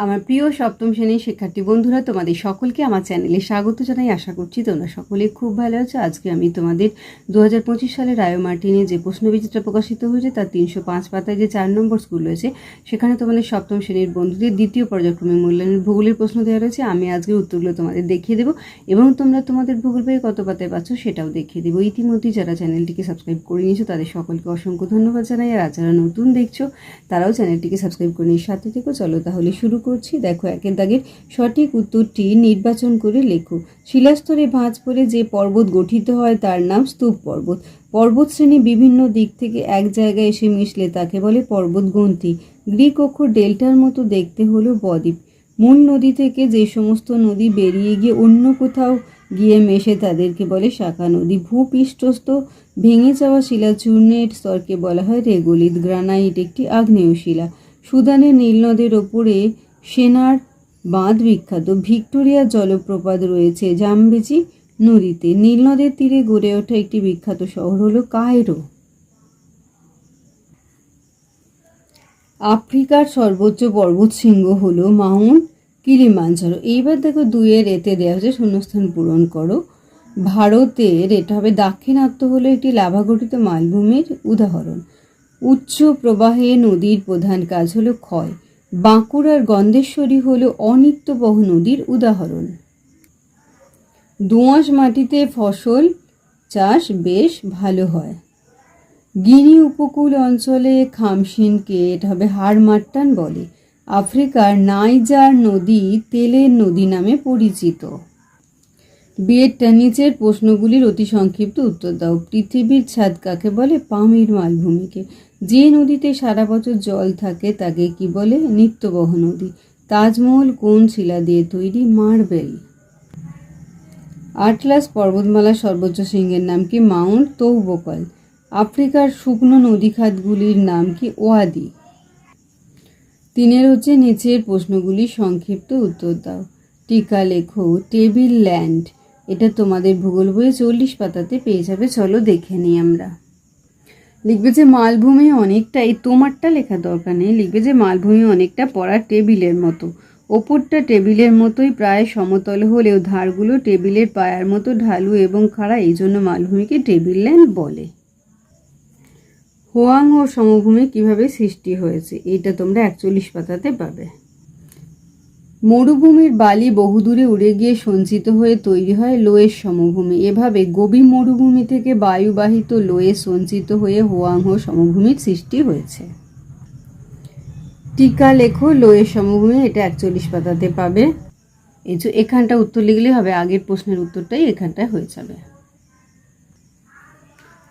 আমার প্রিয় সপ্তম শ্রেণীর শিক্ষার্থী বন্ধুরা, তোমাদের সকলকে আমার চ্যানেলে স্বাগত জানাই। আশা করছি তোমরা সকলে খুব ভালো আছো। আজকে আমি তোমাদের 2025 সালের রায়ো মার্টিনে যে প্রশ্নবিচিত্রা প্রকাশিত হয়েছে তার 305 পাতায় যে 4 নম্বর স্কুল রয়েছে, সেখানে তোমাদের সপ্তম শ্রেণীর বন্ধুদের দ্বিতীয় পর্যায়ক্রমিক মূল্যায়নের ভূগোলের প্রশ্ন দেওয়া রয়েছে। আমি আজকে উত্তরগুলো তোমাদের দেখিয়ে দেবো এবং তোমরা তোমাদের ভূগোল বইয়ে কত পাতায় পাচ্ছ সেটাও দেখিয়ে দেবো। ইতিমধ্যেই যারা চ্যানেলটিকে সাবস্ক্রাইব করে নিয়েছো তাদের সকলকে অসংখ্য ধন্যবাদ জানাই। আর যারা নতুন দেখছো তারাও চ্যানেলটিকে সাবস্ক্রাইব করে নিয়ে সাথে থেকো। চলো তাহলে শুরু করছি। দেখো, একের দাগের সঠিক উত্তরটি নির্বাচন করে লেখো। শিলাস্তরে ভাঁজ পড়ে যে পর্বত গঠিত হয় তার নাম স্তূপ পর্বত। পর্বতশ্রেণী বিভিন্ন দিক থেকে এক জায়গায় এসে মিশলে তাকে বলে পর্বতগ্রন্থি। গ্রিক অক্ষর ডেল্টার মতো দেখতে হলো বদ্বীপ। মূল নদী থেকে যে সমস্ত নদী বেরিয়ে গিয়ে অন্য কোথাও গিয়ে মেশে তাদেরকে বলে শাখা নদী। ভূপৃষ্ঠস্থ ভেঙে যাওয়া শিলাচূর্ণের স্তরকে বলা হয় রেগোলিথ। গ্রানাইট একটি আগ্নেয় শিলা। সুদানের নীলনদের ওপরে সেনার বাঁধ বিখ্যাত। ভিক্টোরিয়ার জলপ্রপাত রয়েছে জামবেজি নদীতে। নীলনদের তীরে গড়ে ওঠা একটি বিখ্যাত শহর হলো কায়রো। আফ্রিকার সর্বোচ্চ পর্বতশৃঙ্গ হলো মাউন্ট কিলিমাঞ্জারো। এইবার দেখো, 2-এর এতে দেওয়া হচ্ছে শূন্যস্থান পূরণ করো। ভারতের এটা হবে দাক্ষিণাত্য হলো একটি লাভাগঠিত মালভূমির উদাহরণ। উচ্চ প্রবাহে নদীর প্রধান কাজ হলো ক্ষয়। বাঁকুড়ার গন্ধেশ্বরী হলো অনিত্যবহ নদীর উদাহরণ। দোআঁশ মাটিতে ফসল চাষ বেশ ভালো হয়। গিনি উপকূল অঞ্চলে খামসিনকে এটা হবে হাড়মাট্টান বলে। আফ্রিকার নাইজার নদী তেলের নদী নামে পরিচিত। বিয়েরটা নিচের প্রশ্নগুলির অতি সংক্ষিপ্ত উত্তর দাও। পৃথিবীর ছাদ কাকে বলে? পামির মালভূমিকে। যে নদীতে সারা বছর জল থাকে তাকে কি বলে? নিত্যবহ নদী। তাজমহল কোন শিলা দিয়ে তৈরি? মার্বেল। আটলাস পর্বতমালার সর্বোচ্চ শৃঙ্গের নাম কি? মাউন্ট তৌবকাল। আফ্রিকার শুকনো নদীখাতগুলির নাম কি? ওয়াদি। 3-এর হচ্ছে নিচের প্রশ্নগুলির সংক্ষিপ্ত উত্তর দাও। টিকা লেখো। টেবিল ল্যান্ড এটা তোমাদের ভূগোল বইয়ে 40 পাতাতে পেয়ে যাবে। চলো দেখে নিই আমরা। লিখবে যে মালভূমি অনেকটাই, তোমারটা লেখার দরকার নেই, লিখবে যে মালভূমি অনেকটা পড়ার টেবিলের মতো। ওপরটা টেবিলের মতোই প্রায় সমতল হলেও ধারগুলো টেবিলের পায়ার মতো ঢালু এবং খাড়া, এই জন্য মালভূমিকে টেবিল ল্যান্ড বলে। হোয়াং ও সমভূমি কিভাবে সৃষ্টি হয়েছে? এটা তোমরা 41 পাতাতে পাবে। মরুভূমির বালি বহুদূরে উড়ে গিয়ে সঞ্চিত হয়ে তৈরি হয় লোয়ের সমভূমি। এভাবে গোবি মরুভূমি থেকে বায়ুবাহিত লোয়ে সঞ্চিত হয়ে হোয়াংহো সমভূমির সৃষ্টি হয়েছে। টিকা লেখো। লোয়ের সমভূমি এটা 41 পাতাতে পাবে। এই যে এখানটা উত্তর লিখলে হবে, আগের প্রশ্নের উত্তরটাই এখানটায় হয়ে যাবে।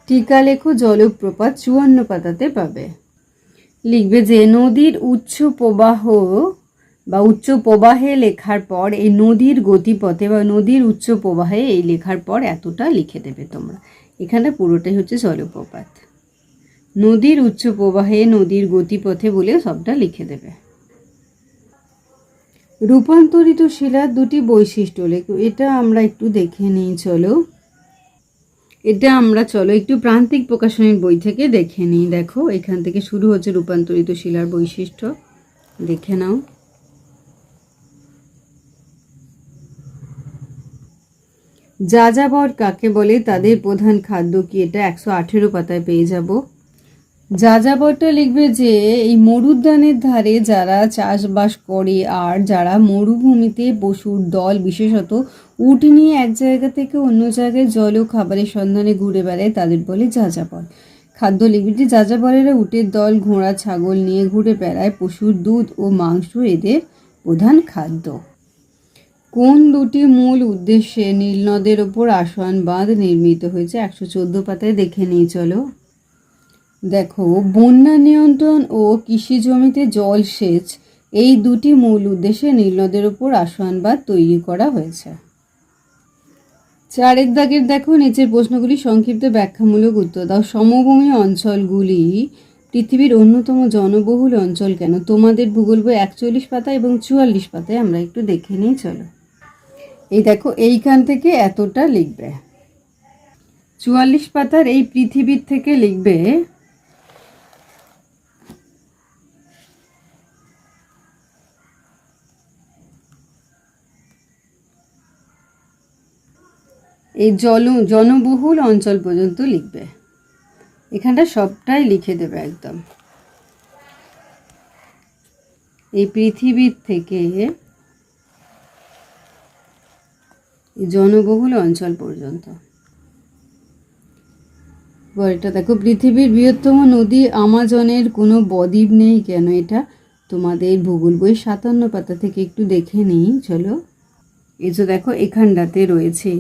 টিকা লেখো। জলপ্রপাত 54 পাতাতে পাবে। লিখবে যে নদীর উচ্চ প্রবাহ বা উচ্চ প্রবাহে লেখার পর এই নদীর গতিপথে বা নদীর উচ্চ প্রবাহে এই লেখার পর এতটা লিখে দেবে তোমরা। এখানে পুরোটাই হচ্ছে জলপ্রপাত। নদীর উচ্চ প্রবাহে নদীর গতিপথে বলে সবটা লিখে দেবে। রূপান্তরিত শিলার 2টি বৈশিষ্ট্য লেখো। এটা আমরা একটু দেখে নিই। চলো একটু প্রান্তিক প্রকাশনীর বই থেকে দেখে নিই। দেখো, এখান থেকে শুরু হচ্ছে রূপান্তরিত শিলার বৈশিষ্ট্য। দেখে নাও। যাযাবর কাকে বলে? তাদের প্রধান খাদ্য কি? এটা 118 পাতায় পেয়ে যাব। যাযাবরটা লিখবে যে এই মরুদ্যানের ধারে যারা চাষবাস করে আর যারা মরুভূমিতে পশুর দল বিশেষত উট নিয়ে এক জায়গা থেকে অন্য জায়গায় জল ও খাবারের সন্ধানে ঘুরে বেড়ায় তাদের বলে যাযাবর। খাদ্য লিখবে যে যাযাবরেরা উটের দল, ঘোড়া, ছাগল নিয়ে ঘুরে বেড়ায়। পশুর দুধ ও মাংস এদের প্রধান খাদ্য। কোন 2টি মূল উদ্দেশ্যে নীলনদের ওপর আসোয়ান বাঁধ নির্মিত হয়েছে? 114 পাতায় দেখে নিই। চলো দেখো, বন্যা নিয়ন্ত্রণ ও কৃষি জমিতে জলসেচ এই 2টি মূল উদ্দেশ্যে নীলনদের ওপর আসোয়ান বাঁধ তৈরি করা হয়েছে। 4-এর দাগের দেখো, নিচের প্রশ্নগুলি সংক্ষিপ্ত ব্যাখ্যামূলক উত্তর দাও। সমভূমি অঞ্চলগুলি পৃথিবীর অন্যতম জনবহুল অঞ্চল কেন? তোমাদের ভূগোল বই 41 পাতা এবং 44 পাতায় আমরা একটু দেখে নিই। চলো এই দেখো, এইখান থেকে এতটা লিখবে। 44 পাতার এই পৃথিবীর থেকে লিখবে এই জনবহুল অঞ্চল পর্যন্ত লিখবে। এখানটা সবটাই লিখে দেবে একদম। এই পৃথিবীর থেকে জনবহুল অঞ্চল পর্যন্ত। এটা দেখো, পৃথিবীর বৃহত্তম নদী আমাজনের কোনো বদ্বীপ নেই কেন? এটা তোমাদের ভূগোল বই 57 পাতা থেকে একটু দেখে নিই চলো। এই যে দেখো এখানটাতে রয়েছে।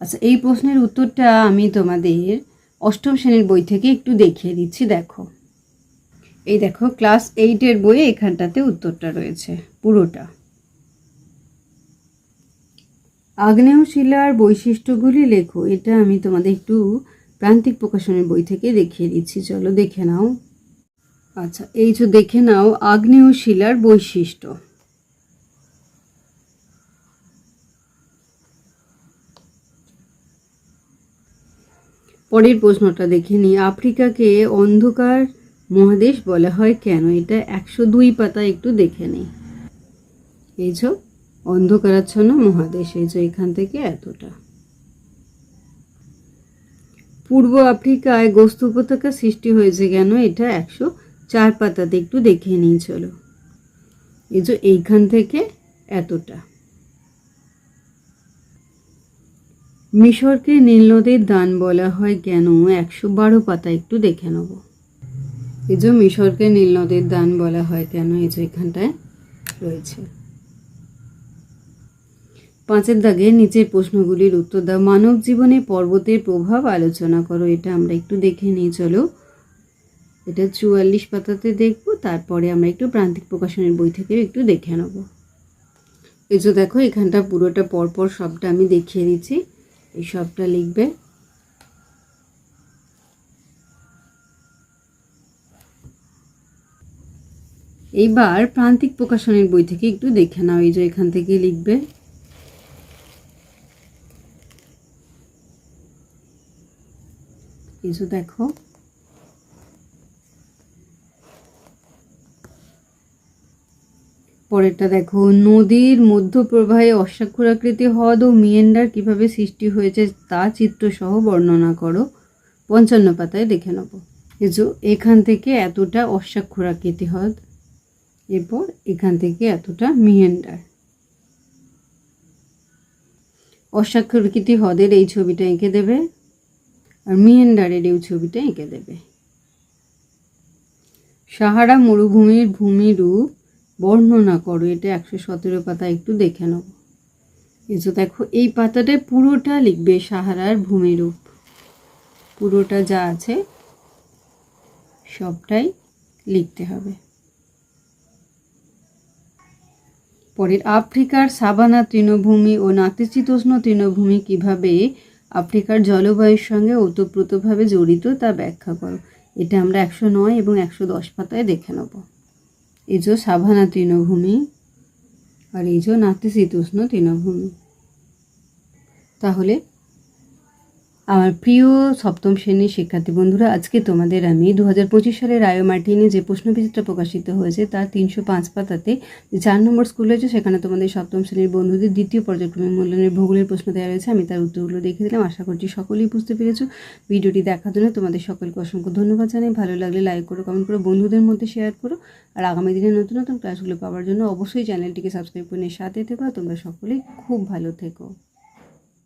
আচ্ছা, এই প্রশ্নের উত্তরটা আমি তোমাদের 8ম শ্রেণীর বই থেকে একটু দেখিয়ে দিচ্ছি। দেখো, এই দেখো ক্লাস 8-এর বইয়ে এখানটাতে উত্তরটা রয়েছে পুরোটা। আগ্নেয় শিলার বৈশিষ্ট্যগুলি লেখো। এটা আমি তোমাদের একটু প্রান্তিক প্রকাশনের বই থেকে দেখিয়ে দিচ্ছি, চলো দেখে নাও। আচ্ছা, এই যে দেখে নাও আগ্নেয় শিলার বৈশিষ্ট্য। পরের প্রশ্নটা দেখে নিই। আফ্রিকাকে অন্ধকার মহাদেশ বলা হয় কেন? এটা 102 পাতা একটু দেখে নিই। এই যে অন্ধকারাচ্ছন্ন মহাদেশ, এই যে এখান থেকে এতটা। পূর্ব আফ্রিকায় গোস্ত উপত্যকা সৃষ্টি হয়েছে কেন? এটা 104 পাতাতে একটু দেখে নিই চলো। এই যে এইখান থেকে এতটা। মিশরকে নীল নদের দান বলা হয় কেন? 112 পাতা একটু দেখে নেব। এই যে মিশরকে নীল নদের দান বলা হয় কেন? এই যে এখানটায় রয়েছে। 5-এর দাগে নিচের প্রশ্নগুলির উত্তর দাও। মানব জীবনে পর্বতের প্রভাব আলোচনা করো। এটা আমরা একটু দেখে নিই চলো। এটা 44 পাতাতে দেখব, তারপরে আমরা একটু প্রান্তিক প্রকাশনের বই থেকে একটু দেখে নেব। এই যে দেখো এখানটা পুরোটা পরপর সবটা আমি দেখিয়ে দিচ্ছি, এই সবটা লিখবে। এইবার প্রান্তিক প্রকাশনের বই থেকে একটু দেখে নাও। এই যে এখান থেকে লিখবে। এই যে দেখো পরেরটা দেখো, নদীর মধ্যপ্রবাহে অস্বাক্ষরাকৃতি হ্রদ ও মিয়েন্ডার কিভাবে সৃষ্টি হয়েছে তা চিত্রসহ বর্ণনা করো। 55 পাতায় দেখে নেব। এই যে এখান থেকে এতটা অস্বাক্ষরাকৃতি হ্রদ, এরপর এখান থেকে এতটা মিয়েন্ডার। অস্বাক্ষরাকৃতি হ্রদের এই ছবিটা এঁকে দেবে, আর মিয়েন্ডারের এই ছবিটা এঁকে দেবে। সাহারা মরুভূমির ভূমিরূপ বর্ণনা করো। এটা 117 পাতা একটু দেখে নেব। এই যে দেখো এই পাতাটায় পুরোটা লিখবে সাহারার ভূমিরূপ, পুরোটা যা আছে সবটাই লিখতে হবে। পরের, আফ্রিকার সাভানা তৃণভূমি ও নাতিশীতোষ্ণ তৃণভূমি কিভাবে আফ্রিকার জলবায়ুর সঙ্গে ওতপ্রোতভাবে জড়িত তা ব্যাখ্যা করো। এটা আমরা 109 এবং 110 পাতায় দেখে নেব। এই যে সাভানা তৃণভূমি আর এই যে নাতিশীতোষ্ণ তৃণভূমি। তাহলে আমার প্রিয় 7ম শ্রেণীর শিক্ষার্থী বন্ধুরা, আজকে তোমাদের আমি 2025 সালের রায়ো মার্টিনে যে প্রশ্নবিচিত্রা প্রকাশিত হয়েছে তার 305 পাতাতে যে 4 নম্বর স্কুল হয়েছে সেখানে তোমাদের 7ম শ্রেণীর বন্ধুদের দ্বিতীয় পর্যায়ক্রমে মূল্যায়নের ভূগোলের প্রশ্ন দেওয়া রয়েছে। আমি তার উত্তরগুলো দেখে দিলাম। আশা করছি সকলেই বুঝতে পেরেছো। ভিডিওটি দেখার জন্য তোমাদের সকলকে অসংখ্য ধন্যবাদ জানাই। ভালো লাগলে লাইক করো, কমেন্ট করো, বন্ধুদের মধ্যে শেয়ার করো। আর আগামী দিনে নতুন নতুন ক্লাসগুলো পাওয়ার জন্য অবশ্যই চ্যানেলটিকে সাবস্ক্রাইব করে সাথে থেকো। তোমরা সকলেই খুব ভালো থেকো।